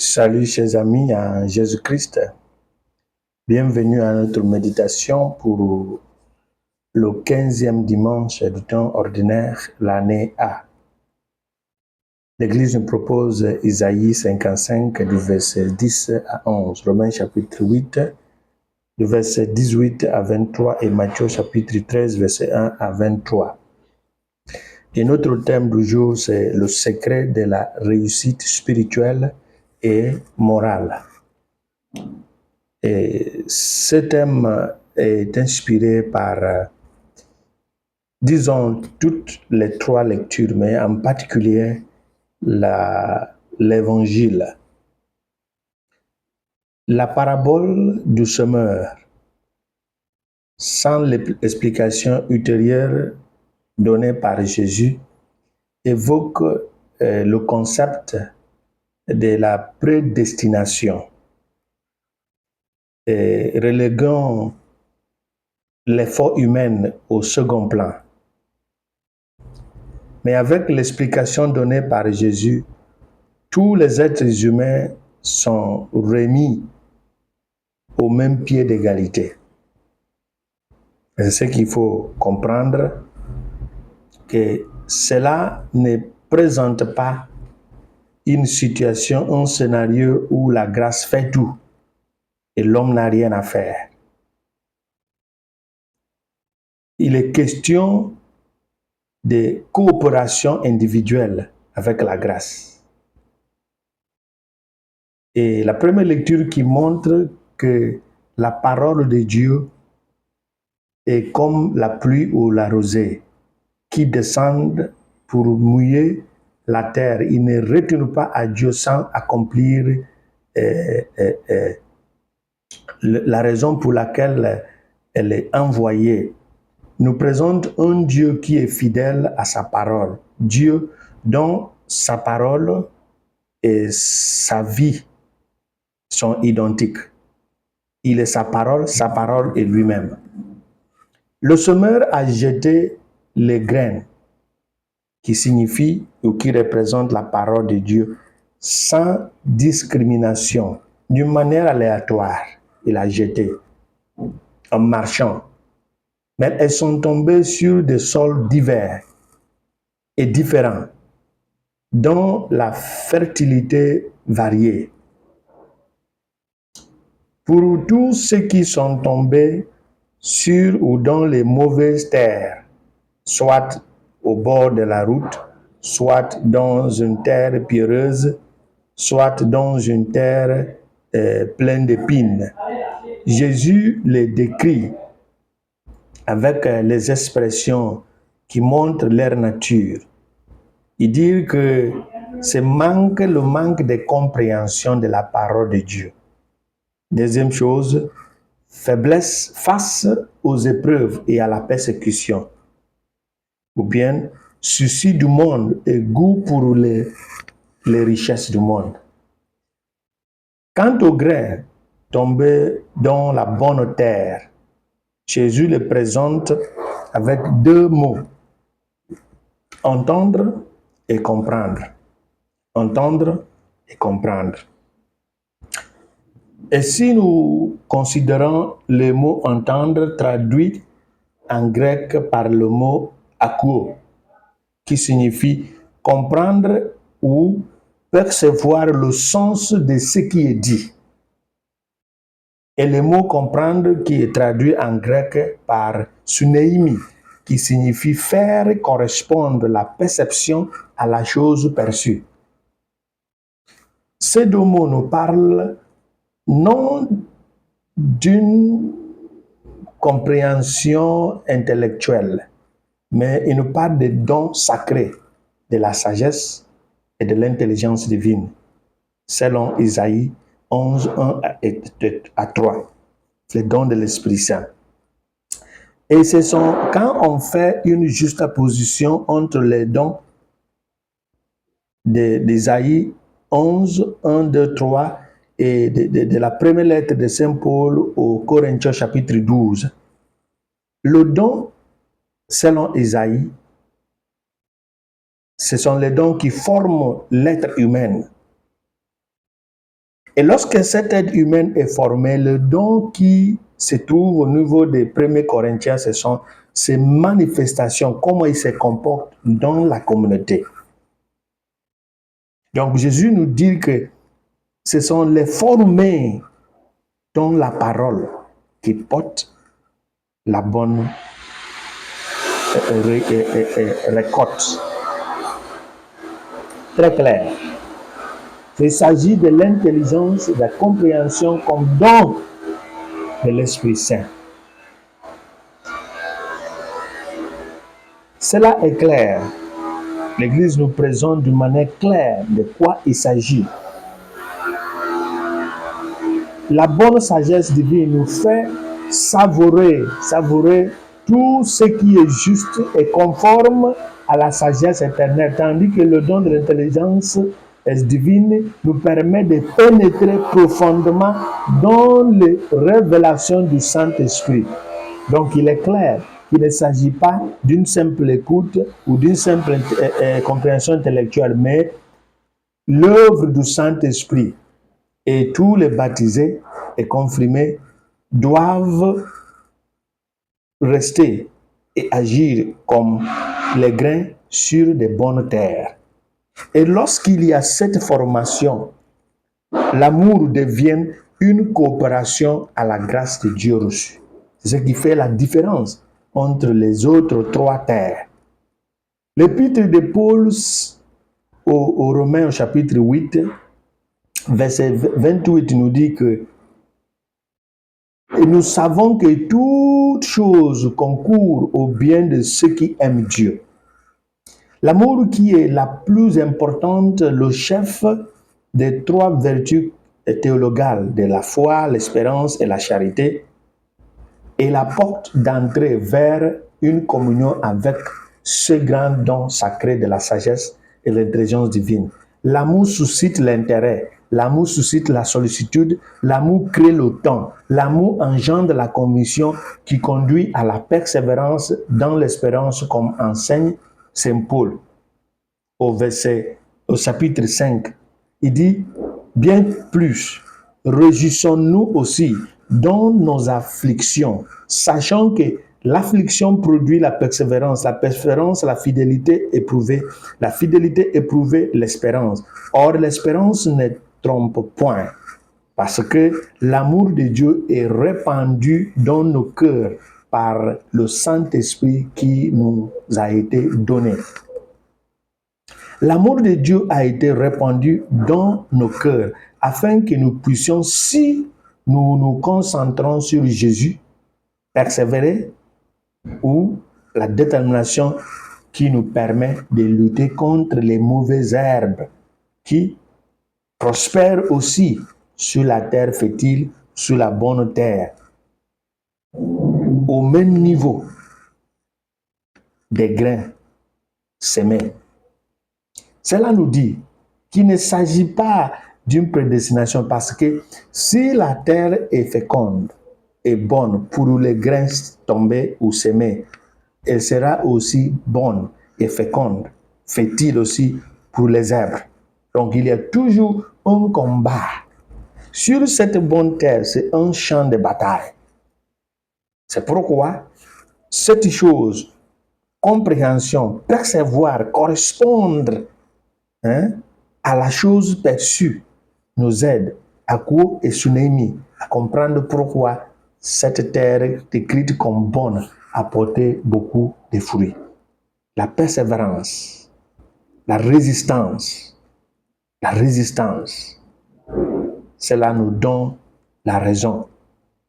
Salut chers amis en Jésus-Christ. Bienvenue à notre méditation pour le 15e dimanche du temps ordinaire, l'année A. L'Église nous propose Isaïe 55 du verset 10 à 11, Romains chapitre 8 du verset 18 à 23 et Matthieu chapitre 13 verset 1 à 23. Et notre thème du jour, c'est le secret de la réussite spirituelle et morale. Et ce thème est inspiré par, disons, toutes les trois lectures, mais en particulier l'évangile. La parabole du semeur, sans l'explication ultérieure donnée par Jésus, évoque le concept de la prédestination. Et reléguant l'effort humain au second plan. Mais avec l'explication donnée par Jésus, tous les êtres humains sont remis au même pied d'égalité. C'est ce qu'il faut comprendre, que cela ne présente pas une situation, un scénario où la grâce fait tout et l'homme n'a rien à faire. Il est question de coopération individuelle avec la grâce. Et la première lecture qui montre que la parole de Dieu est comme la pluie ou la rosée qui descendent pour mouiller la terre. Il ne retourne pas à Dieu sans accomplir la raison pour laquelle elle est envoyée. Nous présente un Dieu qui est fidèle à sa parole. Dieu dont sa parole et sa vie sont identiques. Il est sa parole est lui-même. Le semeur a jeté les graines qui signifient ou qui représentent la parole de Dieu sans discrimination, d'une manière aléatoire. Il a jeté en marchant. Mais elles sont tombées sur des sols divers et différents, dont la fertilité variée. Pour tous ceux qui sont tombés sur ou dans les mauvaises terres, soit au bord de la route, soit dans une terre pierreuse, soit dans une terre pleine d'épines, Jésus les décrit avec les expressions qui montrent leur nature. Il dit que c'est le manque de compréhension de la parole de Dieu. Deuxième chose, faiblesse face aux épreuves et à la persécution. Ou bien, souci du monde et goût pour les richesses du monde. Quant au grain tombé dans la bonne terre, Jésus le présente avec deux mots. Entendre et comprendre. Entendre et comprendre. Et si nous considérons le mot entendre traduit en grec par le mot akouo, qui signifie comprendre ou percevoir le sens de ce qui est dit. Et le mot comprendre qui est traduit en grec par suneimi, qui signifie faire correspondre la perception à la chose perçue. Ces deux mots nous parlent non d'une compréhension intellectuelle, mais ils nous parlent des dons sacrés, de la sagesse et de l'intelligence divine, selon Isaïe 11, 1 à 3, les dons de l'Esprit Saint. Et ce sont quand on fait une juxtaposition entre les dons d'Isaïe 11, 1, 2, 3 et de la première lettre de Saint Paul au Corinthiens chapitre 12. Le don, selon Isaïe, ce sont les dons qui forment l'être humain. Et lorsque cette aide humaine est formée, le don qui se trouve au niveau des 1er Corinthiens, ce sont ces manifestations, comment ils se comportent dans la communauté. Donc Jésus nous dit que ce sont les formés dans la parole qui portent la bonne récolte. Très clair. Il s'agit de l'intelligence, de la compréhension comme don de l'Esprit Saint. Cela est clair. L'Église nous présente d'une manière claire de quoi il s'agit. La bonne sagesse divine nous fait savourer tout ce qui est juste et conforme à la sagesse éternelle, tandis que le don de l'intelligence divine nous permet de pénétrer profondément dans les révélations du Saint-Esprit. Donc il est clair qu'il ne s'agit pas d'une simple écoute ou d'une simple compréhension intellectuelle, mais l'œuvre du Saint-Esprit et tous les baptisés et confirmés doivent rester et agir comme les grains sur des bonnes terres. Et lorsqu'il y a cette formation, l'amour devient une coopération à la grâce de Dieu reçue. C'est ce qui fait la différence entre les autres 3 terres. L'épître de Paul aux Romains au chapitre 8, verset 28 nous dit que et nous savons que toutes choses concourent au bien de ceux qui aiment Dieu. L'amour qui est la plus importante, le chef des 3 vertus théologales de la foi, l'espérance et la charité, est la porte d'entrée vers une communion avec ce grand don sacré de la sagesse et l'intelligence divine. L'amour suscite l'intérêt, l'amour suscite la sollicitude, l'amour crée le temps, l'amour engendre la conviction qui conduit à la persévérance dans l'espérance comme enseigne Saint Paul. Au chapitre 5, il dit « Bien plus, réjouissons-nous aussi dans nos afflictions, sachant que l'affliction produit la persévérance, la fidélité éprouvée, l'espérance. Or, l'espérance ne trompe point, parce que l'amour de Dieu est répandu dans nos cœurs par le Saint-Esprit qui nous a été donné. » L'amour de Dieu a été répandu dans nos cœurs afin que nous puissions, si nous nous concentrons sur Jésus, persévérer ou la détermination qui nous permet de lutter contre les mauvaises herbes qui prospèrent aussi sur la terre fertile, sur la bonne terre, au même niveau des grains semés. Cela nous dit qu'il ne s'agit pas d'une prédestination parce que si la terre est féconde et bonne pour les grains tombés ou semés, elle sera aussi bonne et féconde, fertile aussi pour les herbes. Donc il y a toujours un combat. Sur cette bonne terre, c'est un champ de bataille. C'est pourquoi cette chose, compréhension, percevoir, correspondre à la chose perçue, nous aide à Kou et Sunémi à comprendre pourquoi cette terre décrite comme bonne a porté beaucoup de fruits. La persévérance, la résistance, cela nous donne la raison.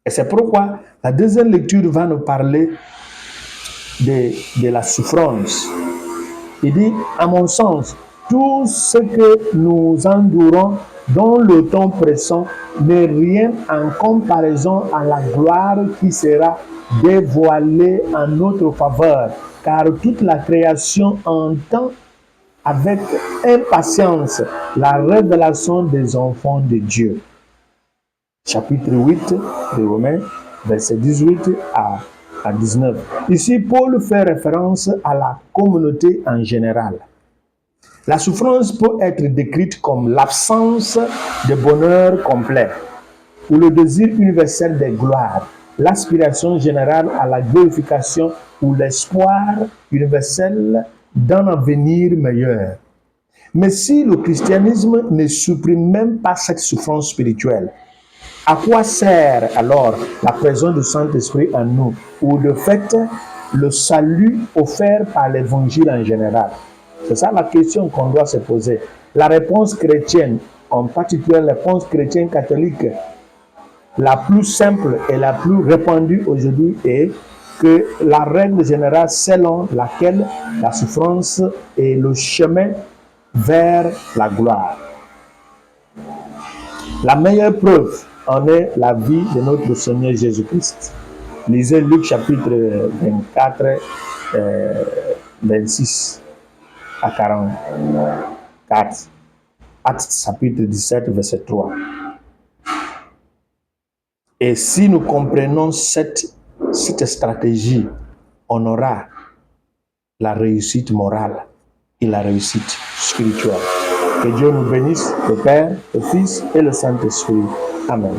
Et c'est pourquoi la deuxième lecture va nous parler de la souffrance. Il dit, à mon sens, tout ce que nous endurons dans le temps présent n'est rien en comparaison à la gloire qui sera dévoilée en notre faveur, car toute la création entend avec impatience la révélation des enfants de Dieu. Chapitre 8 de Romains, verset 18 à 19. Ici, Paul fait référence à la communauté en général. La souffrance peut être décrite comme l'absence de bonheur complet, ou le désir universel des gloires, l'aspiration générale à la glorification ou l'espoir universel d'un avenir meilleur. Mais si le christianisme ne supprime même pas cette souffrance spirituelle, à quoi sert alors la présence du Saint-Esprit en nous, ou de fait le salut offert par l'évangile en général? C'est ça la question qu'on doit se poser. La réponse chrétienne, en particulier la réponse chrétienne catholique, la plus simple et la plus répandue aujourd'hui est que la règle générale selon laquelle la souffrance est le chemin vers la gloire. La meilleure preuve en est la vie de notre Seigneur Jésus-Christ. Lisez Luc chapitre 24, 26 à 44. Actes chapitre 17, verset 3. Et si nous comprenons cette stratégie, on aura la réussite morale et la réussite spirituelle. Que Dieu nous bénisse, le Père, le Fils et le Saint-Esprit. Amen.